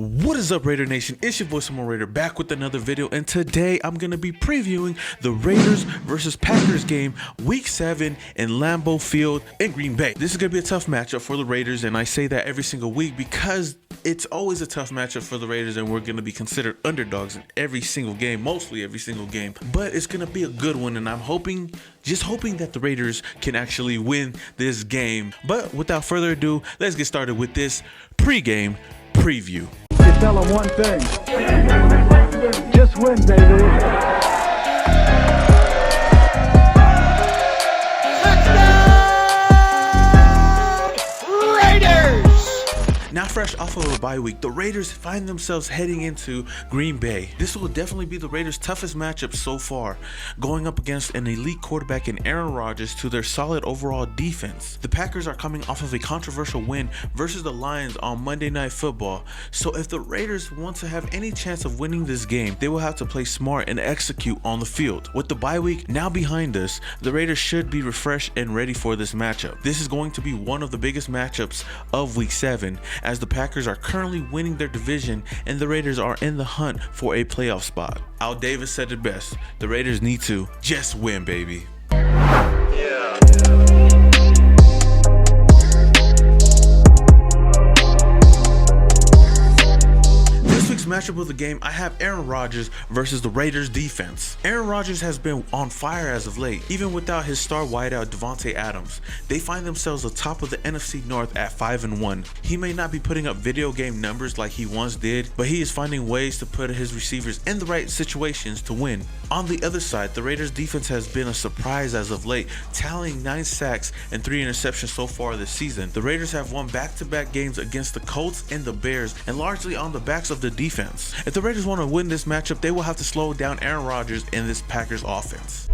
What is up, Raider Nation? It's your boy Simone Raider back with another video, and today I'm going to be previewing the Raiders versus Packers game week 7 in Lambeau Field in Green Bay. This is going to be a tough matchup for the Raiders, and I say that every single week because it's always a tough matchup for the Raiders, and we're going to be considered underdogs in every single game, mostly every single game. But it's going to be a good one, and I'm just hoping that the Raiders can actually win this game. But without further ado, let's get started with this pre-game preview. You tell them one thing, just win, baby. Now, fresh off of a bye week, the Raiders find themselves heading into Green Bay. This will definitely be the Raiders' toughest matchup so far, going up against an elite quarterback in Aaron Rodgers to their solid overall defense. The Packers are coming off of a controversial win versus the Lions on Monday Night Football, so if the Raiders want to have any chance of winning this game, they will have to play smart and execute on the field. With the bye week now behind us, the Raiders should be refreshed and ready for this matchup. This is going to be one of the biggest matchups of week 7, as the Packers are currently winning their division and the Raiders are in the hunt for a playoff spot. Al Davis said it best, the Raiders need to just win, baby. Matchup of the game, I have Aaron Rodgers versus the Raiders defense. Aaron Rodgers has been on fire as of late, even without his star wideout Davante Adams. They find themselves atop of the NFC North at 5-1. He may not be putting up video game numbers like he once did, but he is finding ways to put his receivers in the right situations to win. On the other side, the Raiders defense has been a surprise as of late, tallying 9 sacks and 3 interceptions so far this season. The Raiders have won back-to-back games against the Colts and the Bears, and largely on the backs of the defense. If the Raiders want to win this matchup, they will have to slow down Aaron Rodgers in this Packers offense.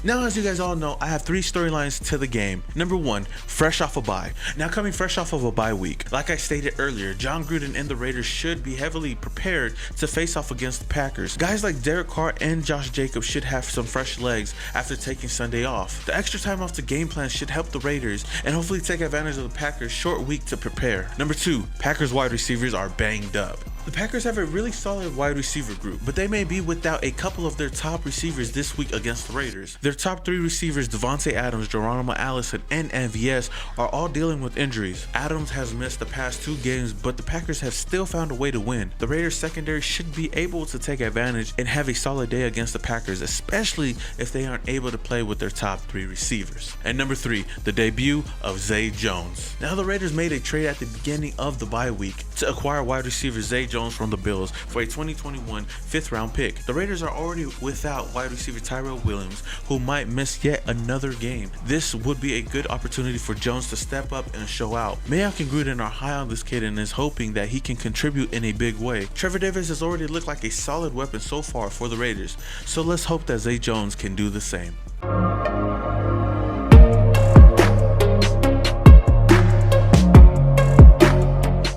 Now, as you guys all know, I have 3 storylines to the game. Number 1, fresh off a bye. Now, coming fresh off of a bye week, like I stated earlier, John Gruden and the Raiders should be heavily prepared to face off against the Packers. Guys like Derek Carr and Josh Jacobs should have some fresh legs after taking Sunday off. The extra time off the game plan should help the Raiders and hopefully take advantage of the Packers' short week to prepare. Number 2, Packers wide receivers are banged up. The Packers have a really solid wide receiver group, but they may be without a couple of their top receivers this week against the Raiders. Their top 3 receivers, Davante Adams, Geronimo Allison, and MVS, are all dealing with injuries. Adams has missed the past 2 games, but the Packers have still found a way to win. The Raiders secondary should be able to take advantage and have a solid day against the Packers, especially if they aren't able to play with their top 3 receivers. And number 3, the debut of Zay Jones. Now, the Raiders made a trade at the beginning of the bye week to acquire wide receiver Zay Jones from the Bills for a 2021 5th round pick. The Raiders are already without wide receiver Tyrell Williams, who might miss yet another game. This would be a good opportunity for Jones to step up and show out. Mayock and Gruden are high on this kid and is hoping that he can contribute in a big way. Trevor Davis has already looked like a solid weapon so far for the Raiders, so let's hope that Zay Jones can do the same.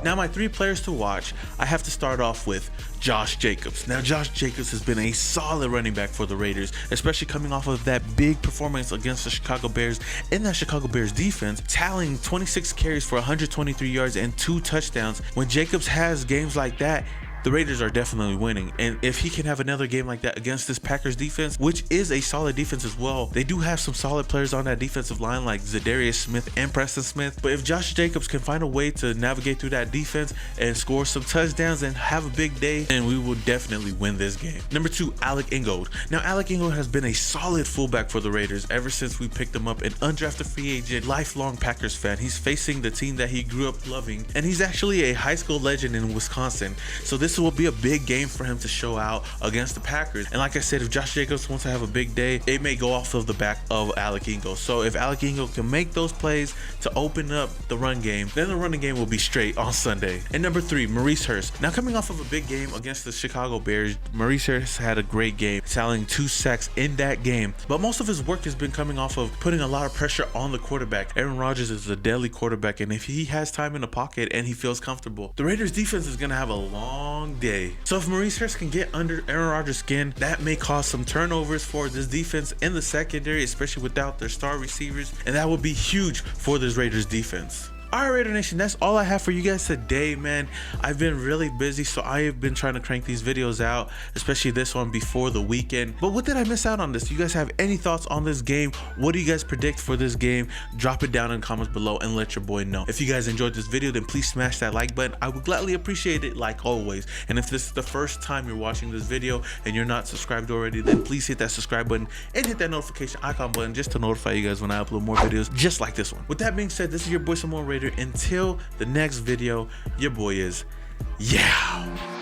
Now, my 3 players to watch, I have to start off with Josh Jacobs. Now, Josh Jacobs has been a solid running back for the Raiders, especially coming off of that big performance against the Chicago Bears in that Chicago Bears defense, tallying 26 carries for 123 yards and 2 touchdowns. When Jacobs has games like that, the Raiders are definitely winning, and if he can have another game like that against this Packers defense, which is a solid defense as well, they do have some solid players on that defensive line like Zadarius Smith and Preston Smith, but if Josh Jacobs can find a way to navigate through that defense and score some touchdowns and have a big day, then we will definitely win this game. Number 2, Alec Ingold. Now, Alec Ingold has been a solid fullback for the Raiders ever since we picked him up, an undrafted free agent, lifelong Packers fan. He's facing the team that he grew up loving, and he's actually a high school legend in Wisconsin, so this will be a big game for him to show out against the Packers. And like I said, if Josh Jacobs wants to have a big day, it may go off of the back of Alec Ingold. So if Alec Ingold can make those plays to open up the run game, then the running game will be straight on Sunday. And number 3, Maurice Hurst. Now, coming off of a big game against the Chicago Bears, Maurice Hurst had a great game, tallying 2 sacks in that game. But most of his work has been coming off of putting a lot of pressure on the quarterback. Aaron Rodgers is a deadly quarterback, and if he has time in the pocket and he feels comfortable, the Raiders defense is going to have a long long day. So if Maurice Hurst can get under Aaron Rodgers' skin, that may cause some turnovers for this defense in the secondary, especially without their star receivers, and that would be huge for this Raiders defense. Alright, Raider Nation, that's all I have for you guys today, man. I've been really busy, so I have been trying to crank these videos out, especially this one before the weekend. But what did I miss out on this? You guys have any thoughts on this game? What do you guys predict for this game? Drop it down in the comments below and let your boy know. If you guys enjoyed this video, then please smash that like button. I would gladly appreciate it, like always. And if this is the first time you're watching this video and you're not subscribed already, then please hit that subscribe button and hit that notification icon button just to notify you guys when I upload more videos just like this one. With that being said, this is your boy Samoan Raider. Until the next video, your boy is yeah.